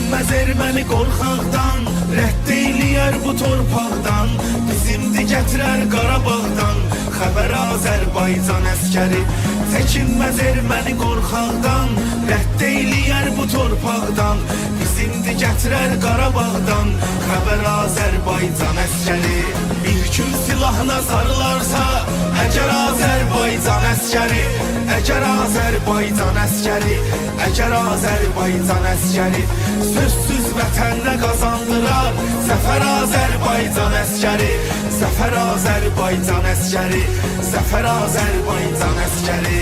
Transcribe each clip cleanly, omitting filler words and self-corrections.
Çəkinməz erməni qorxaqdan, rədd eyləyər bu torpaqdan. Bizimdir gətirər Qarabağdan, xəbər Azərbaycan əskəri. Çəkinməz erməni qorxaqdan, rədd eyləyər bu torpaqdan. Bizimdir gətirər Qarabağdan, xəbər Azərbaycan əskəri. Bir gün silahına sarılarsa, əgər Azərbaycan əskəri, əgər Azərbaycan əskəri, əgər Azərbaycan əskəri, sözsüz vətənə qazandırar zəfər Azərbaycan əskəri, zəfər Azərbaycan əskəri, zəfər Azərbaycan əskəri.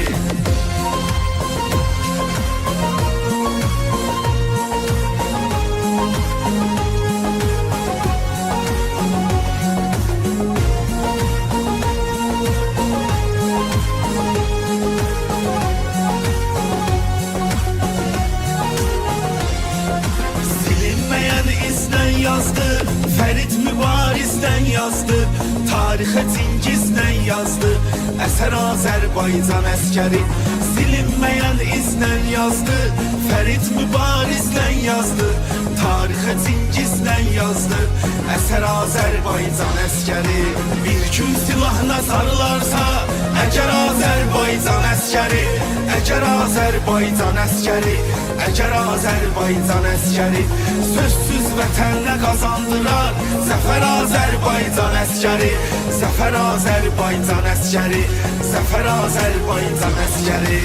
Yazdı, Ferit Mübariz'den yazdı, tarihe Cingiz'den yazdı, eser Azerbaycan əskəri. Silinmeyen izden yazdı, Ferit Mübariz'den yazdı, tarihe Cingiz'den yazdı, eser Azerbaycan əskəri. Bir gün silahına sarılarsa, əgər Azerbaycan əskəri, əgər Azerbaycan əskəri, əgər Azerbaycan əskəri, sözsüz vətənə qazandırar zəfər Azərbaycan əskəri, zəfər Azərbaycan əskəri, zəfər Azərbaycan əskəri.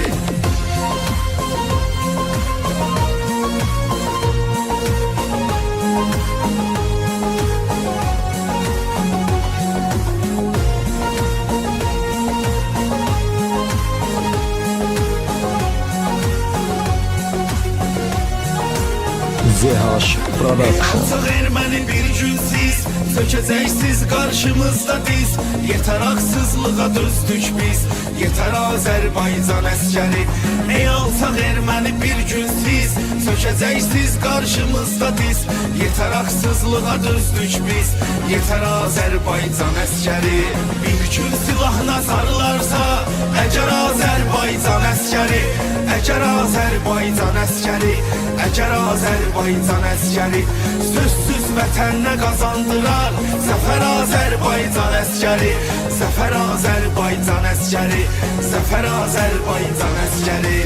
ZH Production. Alçaq erməni bir gün siz sökəcəksiniz qarşımızda diz. Yetər haqsızlığa dözdük biz, yetər Azərbaycan əskəri. Ey alçaq erməni bir gün siz sökəcəksiniz qarşımızda diz. Yetər haqsızlığa dözdük biz, yetər Azərbaycan əskəri. Bir gün silahına sarılarsa, əgər Azərbaycan əskəri, əgər Azərbaycan əskəri, əgər Azərbaycan əskəri, sözsüz vətənə qazandırar zəfər Azərbaycan əskəri, zəfər Azərbaycan əskəri, zəfər Azərbaycan əskəri.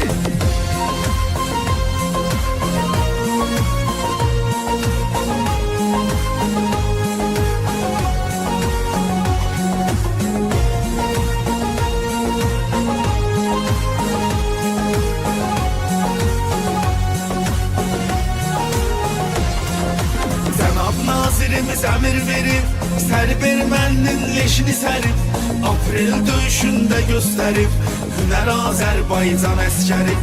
Nazirimiz əmir verib, sərib erməninin leşini sərib, aprel döyüşündə göstərib hünər Azərbaycan əskəri.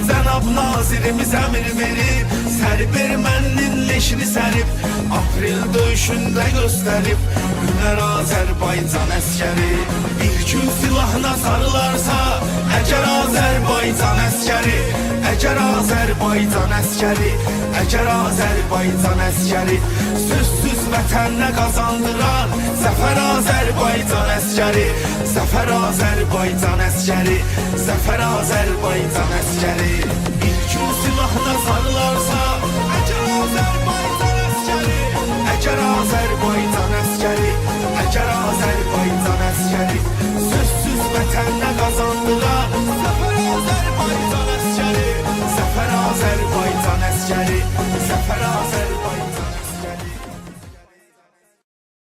Cənab nazirimiz əmir verib, sərib erməninin leşini sərib, aprel döyüşündə göstərib hünər Azərbaycan əskəri. Bir gün silahına sarılarsa, əgər Azərbaycan əskəri, əgər Azərbaycan əskəri, əgər Azərbaycan əskəri, sözsüz vətənə qazandırar zəfər Azərbaycan əskəri, zəfər Azərbaycan əskəri, zəfər Azərbaycan əskəri.